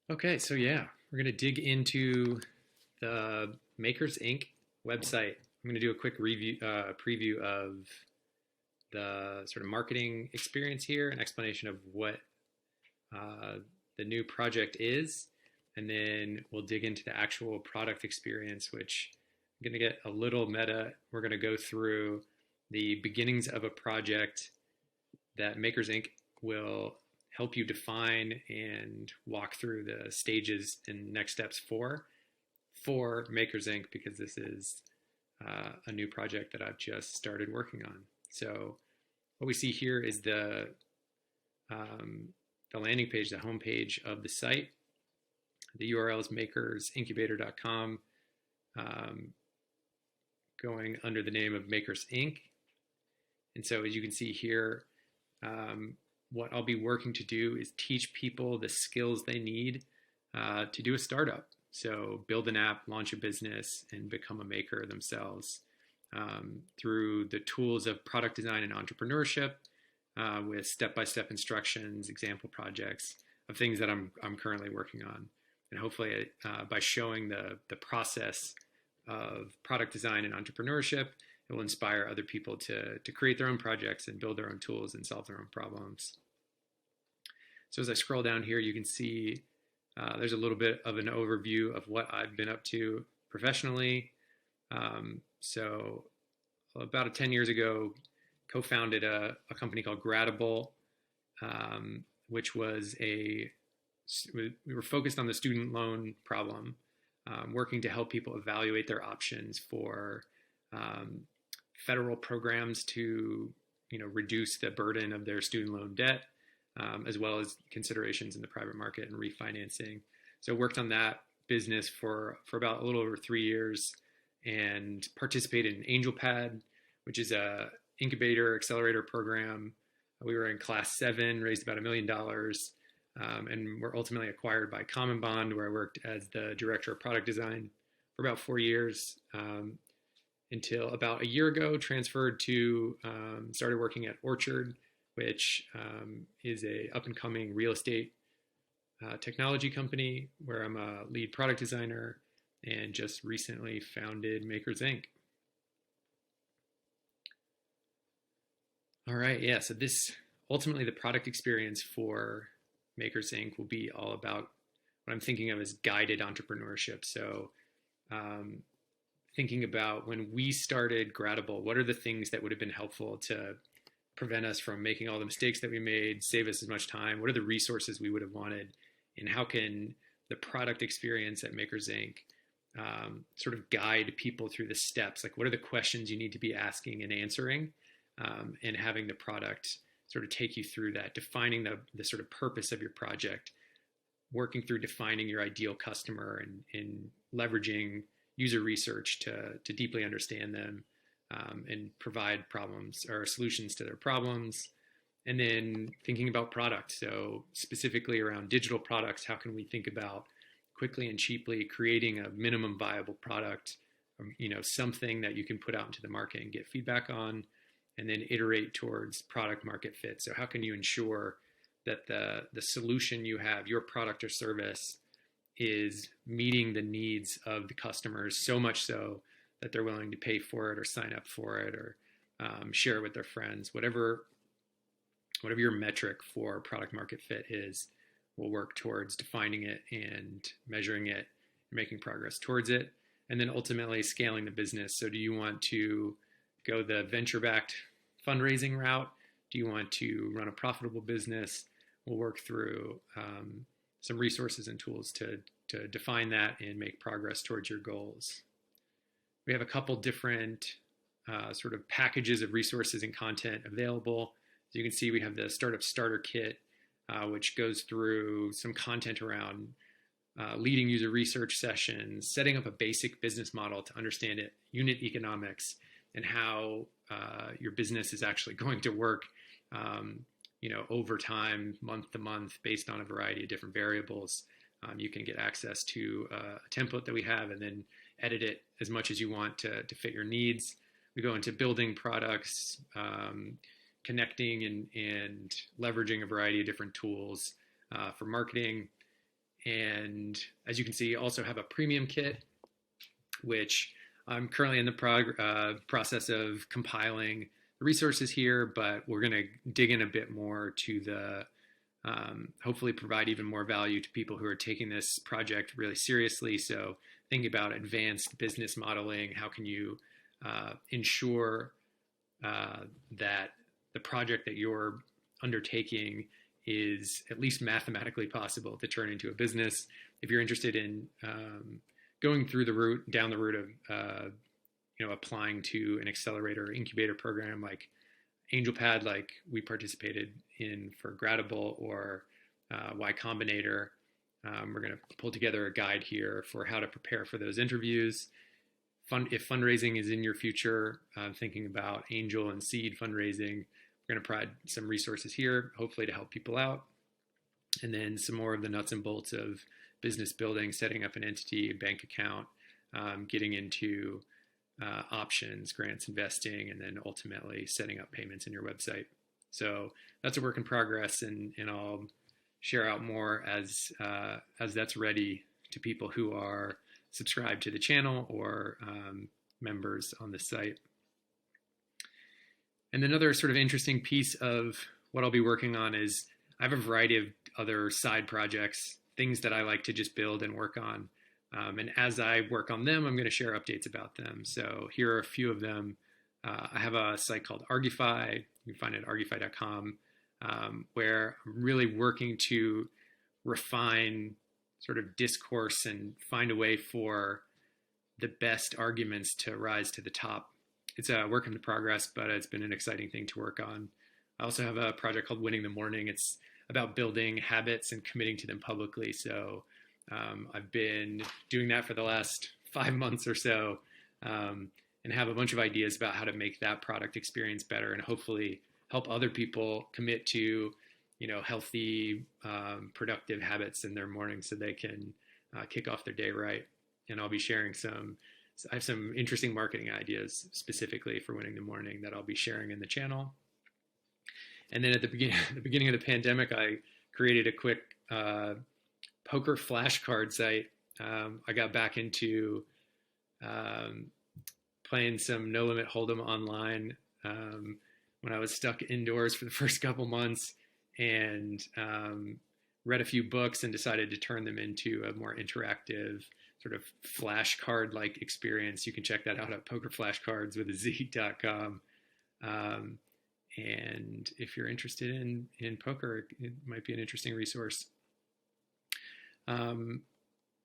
Okay, so yeah, we're going to dig into the Makers Inc. website. I'm going to do a quick preview of the sort of marketing experience here, an explanation of what uh, the new project is, and then we'll dig into the actual product experience, which I'm going to get a little meta. We're going to go through the beginnings of a project that Makers Inc. will help you define and walk through the stages and next steps for Makers Inc. because this is a new project that I've just started working on. So what we see here is the landing page, the homepage of the site. The URL is makersincubator.com, going under the name of Makers Inc. And so as you can see here, what I'll be working to do is teach people the skills they need to do a startup. So build an app, launch a business, and become a maker themselves through the tools of product design and entrepreneurship with step-by-step instructions, example projects of things that I'm currently working on. And hopefully by showing the process of product design and entrepreneurship, it will inspire other people to create their own projects and build their own tools and solve their own problems. So as I scroll down here, you can see there's a little bit of an overview of what I've been up to professionally. So about 10 years ago, co-founded a company called Gradable, which was we were focused on the student loan problem, working to help people evaluate their options for federal programs to reduce the burden of their student loan debt, as well as considerations in the private market and refinancing. So worked on that business for about a little over 3 years and participated in AngelPad, which is a incubator accelerator program. We were in class 7, raised about $1 million, and were ultimately acquired by Common Bond, where I worked as the director of product design for about 4 years. Until about a year ago, transferred to, started working at Orchard, which is a up-and-coming real estate technology company where I'm a lead product designer and just recently founded Makers Inc. All right, yeah, so this, ultimately the product experience for Makers Inc. will be all about what I'm thinking of as guided entrepreneurship. So thinking about when we started Gradable, what are the things that would have been helpful to prevent us from making all the mistakes that we made, save us as much time? What are the resources we would have wanted? And how can the product experience at Makers Inc. Sort of guide people through the steps? Like, what are the questions you need to be asking and answering, and having the product sort of take you through that, defining the sort of purpose of your project, working through defining your ideal customer and leveraging user research to deeply understand them, and provide problems or solutions to their problems. And then thinking about product. So specifically around digital products, how can we think about quickly and cheaply creating a minimum viable product, something that you can put out into the market and get feedback on, and then iterate towards product market fit. So how can you ensure that the solution you have, your product or service, is meeting the needs of the customers, so much so that they're willing to pay for it or sign up for it or share it with their friends. Whatever your metric for product market fit is, we'll work towards defining it and measuring it and making progress towards it. And then ultimately scaling the business. So do you want to go the venture-backed fundraising route? Do you want to run a profitable business? We'll work through some resources and tools to define that and make progress towards your goals. We have a couple different sort of packages of resources and content available. As you can see, we have the Startup Starter Kit, which goes through some content around leading user research sessions, setting up a basic business model to understand it, unit economics, and how your business is actually going to work over time, month to month, based on a variety of different variables. You can get access to a template that we have and then edit it as much as you want to fit your needs. We go into building products, connecting and leveraging a variety of different tools for marketing. And as you can see, also have a premium kit, which I'm currently in the process of compiling the resources here, but we're going to dig in a bit more to the hopefully provide even more value to people who are taking this project really seriously. So thinking about advanced business modeling, how can you ensure that the project that you're undertaking is at least mathematically possible to turn into a business. If you're interested in going through down the route of applying to an accelerator or incubator program like AngelPad, like we participated in for Gradable, or Y Combinator, we're going to pull together a guide here for how to prepare for those interviews. If fundraising is in your future, thinking about angel and seed fundraising, we're going to provide some resources here, hopefully to help people out. And then some more of the nuts and bolts of business building, setting up an entity, a bank account, getting into options, grants, investing, and then ultimately setting up payments in your website. So that's a work in progress, and I'll share out more as that's ready to people who are subscribed to the channel or members on the site. And another sort of interesting piece of what I'll be working on is I have a variety of other side projects, things that I like to just build and work on. And as I work on them, I'm going to share updates about them. So here are a few of them. I have a site called Argify. You can find it at argify.com, where I'm really working to refine sort of discourse and find a way for the best arguments to rise to the top. It's a work in progress, but it's been an exciting thing to work on. I also have a project called Winning the Morning. It's about building habits and committing to them publicly. So I've been doing that for the last 5 months or so, and have a bunch of ideas about how to make that product experience better and hopefully help other people commit to, healthy, productive habits in their morning so they can kick off their day right. And I'll be sharing I have some interesting marketing ideas specifically for Winning the Morning that I'll be sharing in the channel. And then at the beginning of the pandemic, I created a quick poker flashcard site. I got back into playing some No Limit Hold'em online when I was stuck indoors for the first couple months, and read a few books and decided to turn them into a more interactive sort of flashcard-like experience. You can check that out at pokerflashcards.com. And if you're interested in poker, it might be an interesting resource. I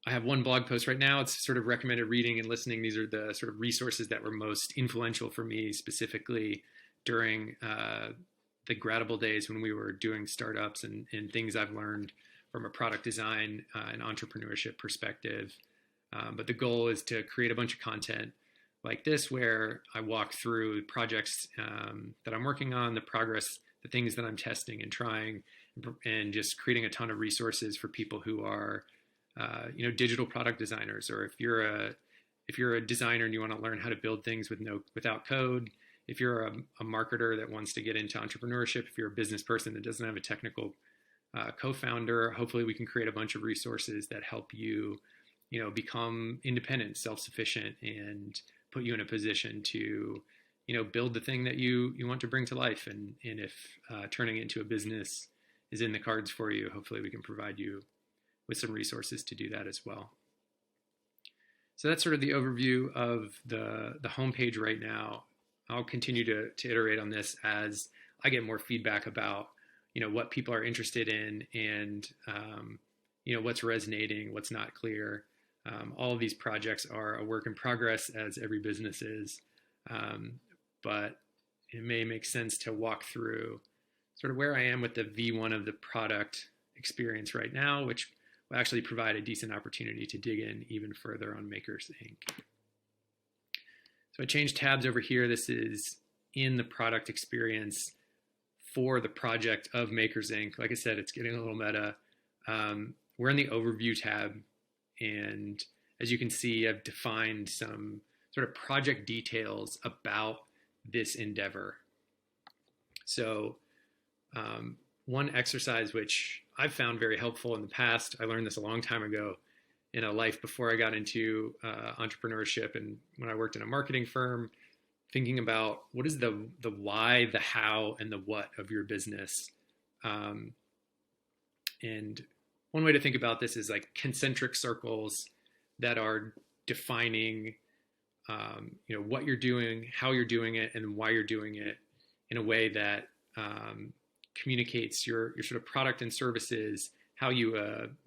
have one blog post right now. It's sort of recommended reading and listening. These are the sort of resources that were most influential for me, specifically during the Gradable days when we were doing startups, and things I've learned from a product design and entrepreneurship perspective. But the goal is to create a bunch of content like this, where I walk through projects that I'm working on, the progress, the things that I'm testing and trying, and just creating a ton of resources for people who are, digital product designers, or if you're a designer and you want to learn how to build things without code, if you're a marketer that wants to get into entrepreneurship, if you're a business person that doesn't have a technical co-founder, hopefully we can create a bunch of resources that help you, become independent, self-sufficient, and put you in a position to, build the thing that you want to bring to life. And if turning it into a business is in the cards for you, hopefully we can provide you with some resources to do that as well. So that's sort of the overview of the homepage right now. I'll continue to iterate on this as I get more feedback about, what people are interested in, and, what's resonating, what's not clear. All of these projects are a work in progress, as every business is, but it may make sense to walk through sort of where I am with the V1 of the product experience right now, which will actually provide a decent opportunity to dig in even further on Makers Inc. So I changed tabs over here. This is in the product experience for the project of Makers Inc. Like I said, it's getting a little meta. We're in the overview tab, and as you can see, I've defined some sort of project details about this endeavor. So one exercise which I've found very helpful in the past, I learned this a long time ago in a life before I got into entrepreneurship and when I worked in a marketing firm, thinking about what is the why, the how, and the what of your business. And one way to think about this is like concentric circles that are defining, what you're doing, how you're doing it, and why you're doing it in a way that communicates your sort of product and services, how you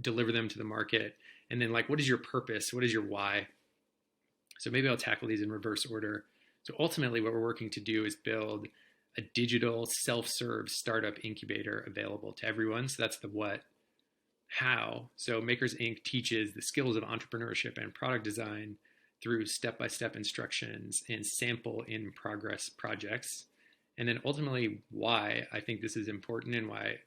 deliver them to the market, and then like what is your purpose, what is your why. So maybe I'll tackle these in reverse order. So ultimately, what we're working to do is build a digital self-serve startup incubator available to everyone. So that's the what. How? So Makers Inc. teaches the skills of entrepreneurship and product design through step-by-step instructions and sample in progress projects. And then ultimately, why I think this is important and why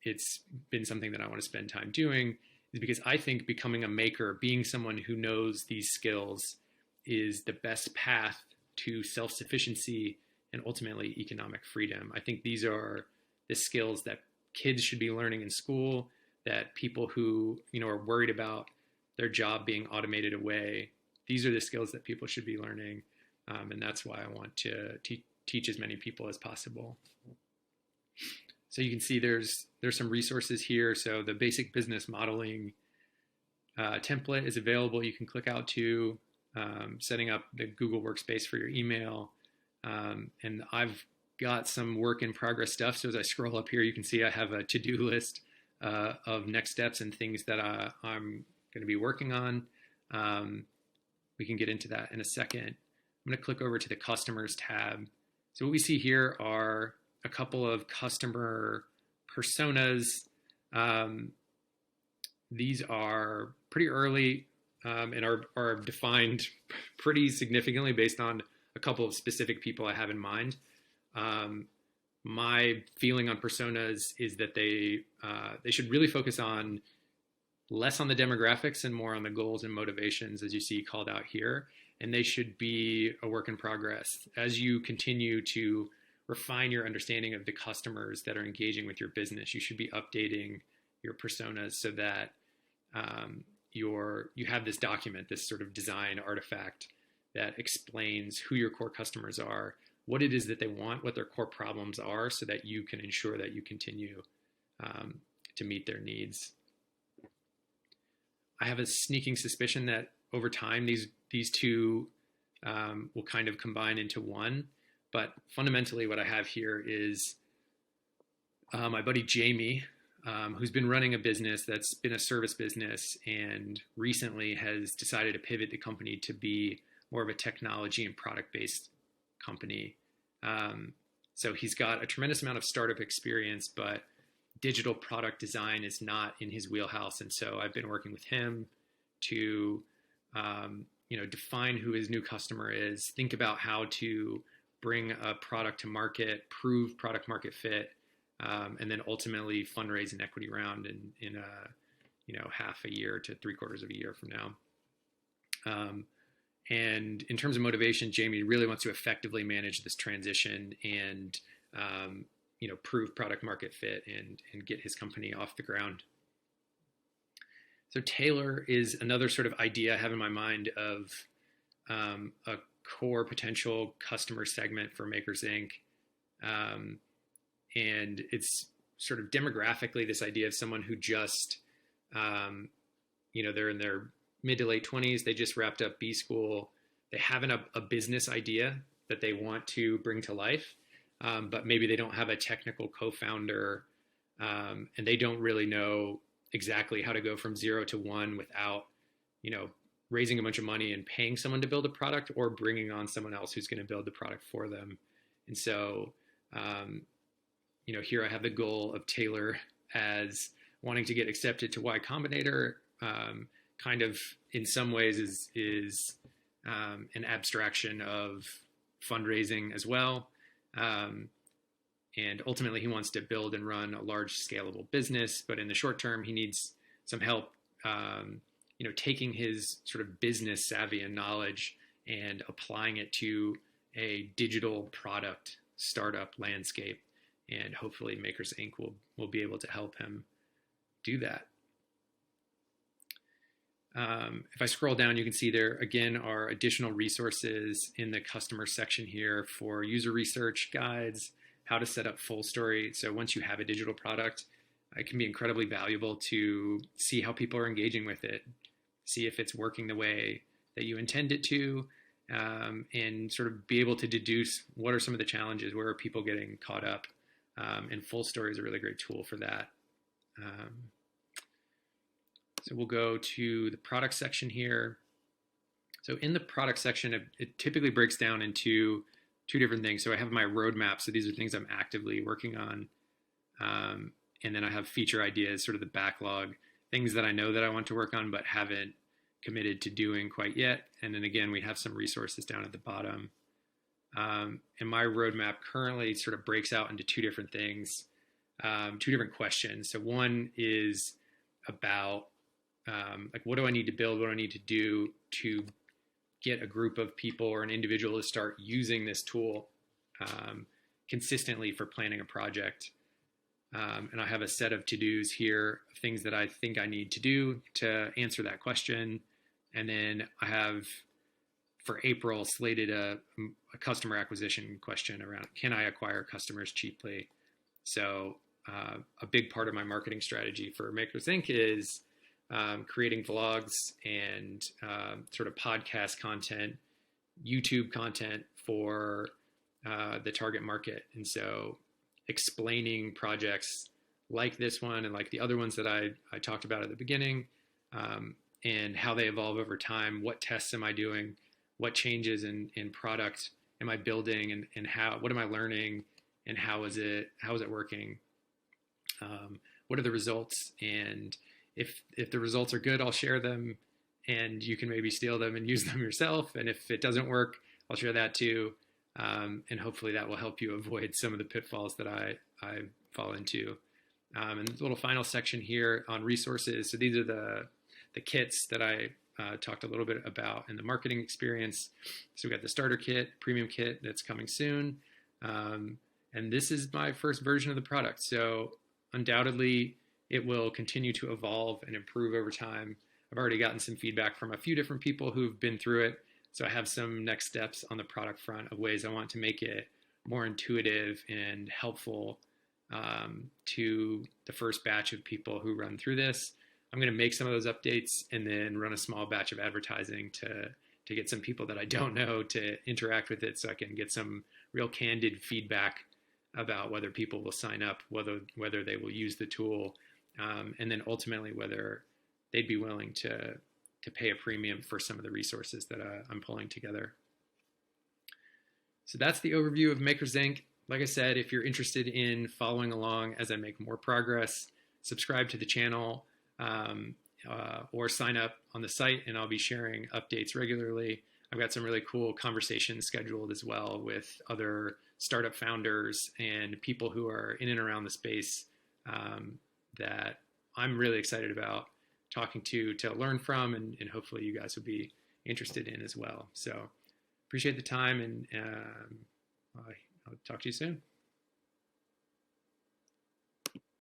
it's been something that I want to spend time doing is because I think becoming a maker, being someone who knows these skills, is the best path to self-sufficiency and ultimately economic freedom. I think these are the skills that kids should be learning in school, that people who are worried about their job being automated away, these are the skills that people should be learning, and that's why I want to teach as many people as possible. So you can see there's some resources here. So the basic business modeling template is available. You can click out to setting up the Google Workspace for your email, and I've got some work in progress stuff. So as I scroll up here, you can see I have a to-do list of next steps and things that I'm going to be working on. We can get into that in a second. I'm going to click over to the customers tab. So what we see here are a couple of customer personas. These are pretty early and are defined pretty significantly based on a couple of specific people I have in mind. My feeling on personas is that they should really focus on less on the demographics and more on the goals and motivations, as you see called out here. And they should be a work in progress. As you continue to refine your understanding of the customers that are engaging with your business, you should be updating your personas so that you have this document, this sort of design artifact that explains who your core customers are, what it is that they want, what their core problems are, so that you can ensure that you continue to meet their needs. I have a sneaking suspicion that over time, these two will kind of combine into one. But fundamentally, what I have here is my buddy Jamie, who's been running a business that's been a service business and recently has decided to pivot the company to be more of a technology and product-based company. So he's got a tremendous amount of startup experience, but digital product design is not in his wheelhouse. And so I've been working with him to define who his new customer is, think about how to bring a product to market, prove product market fit, and then ultimately fundraise an equity round in half a year to 3/4 of a year from now. And in terms of motivation, Jamie really wants to effectively manage this transition and prove product market fit and get his company off the ground. So Taylor is another sort of idea I have in my mind of a core potential customer segment for Makers Inc. And it's sort of demographically this idea of someone who just, they're in their mid to late 20s. They just wrapped up B school. They have a business idea that they want to bring to life, but maybe they don't have a technical co-founder, and they don't really know exactly how to go from 0 to 1 without, raising a bunch of money and paying someone to build a product or bringing on someone else who's going to build the product for them. And so, here I have the goal of Taylor as wanting to get accepted to Y Combinator, kind of in some ways is an abstraction of fundraising as well. And ultimately he wants to build and run a large scalable business, but in the short term, he needs some help, taking his sort of business savvy and knowledge and applying it to a digital product startup landscape. and hopefully Makers Inc. will be able to help him do that. If I scroll down, you can see there again are additional resources in the customer section here for user research guides, how to set up full story. So once you have a digital product, it can be incredibly valuable to see how people are engaging with it, see if it's working the way that you intend it to, and sort of be able to deduce what are some of the challenges, where are people getting caught up, and full story is a really great tool for that. So we'll go to the product section here. So in the product section, it typically breaks down into two different things. So I have my roadmap. So these are things I'm actively working on. And then I have feature ideas, sort of the backlog, things that I know that I want to work on, but haven't committed to doing quite yet. And then again, we have some resources down at the bottom. And my roadmap currently sort of breaks out into two different things, two different questions. So one is about like, what do I need to build? What do I need to do to get a group of people or an individual to start using this tool consistently for planning a project? And I have a set of to-dos here, things that I think I need to do to answer that question. And then I have, for April, slated a customer acquisition question around, can I acquire customers cheaply? So a big part of my marketing strategy for Makers Inc. is creating vlogs and sort of podcast content, YouTube content for the target market. And so explaining projects like this one and like the other ones that I talked about at the beginning, and how they evolve over time. What tests am I doing? What changes in product am I building, and what am I learning, and how is it working? What are the results? And if the results are good, I'll share them, and you can maybe steal them and use them yourself. And if it doesn't work, I'll share that too. And hopefully that will help you avoid some of the pitfalls that I fall into. And the little final section here on resources. So these are the kits that I talked a little bit about in the marketing experience. So we got the starter kit, premium kit that's coming soon. And this is my first version of the product. So undoubtedly it will continue to evolve and improve over time. I've already gotten some feedback from a few different people who've been through it. So I have some next steps on the product front of ways I want to make it more intuitive and helpful to the first batch of people who run through this. I'm going to make some of those updates and then run a small batch of advertising to get some people that I don't know to interact with it, so I can get some real candid feedback about whether people will sign up, whether they will use the tool, and then ultimately whether they'd be willing to pay a premium for some of the resources that I'm pulling together. So that's the overview of Makers Inc. Like I said, if you're interested in following along as I make more progress, subscribe to the channel, or sign up on the site, and I'll be sharing updates regularly. I've got some really cool conversations scheduled as well with other startup founders and people who are in and around the space that I'm really excited about talking to learn from, and hopefully you guys will be interested in as well. So appreciate the time, and I'll talk to you soon.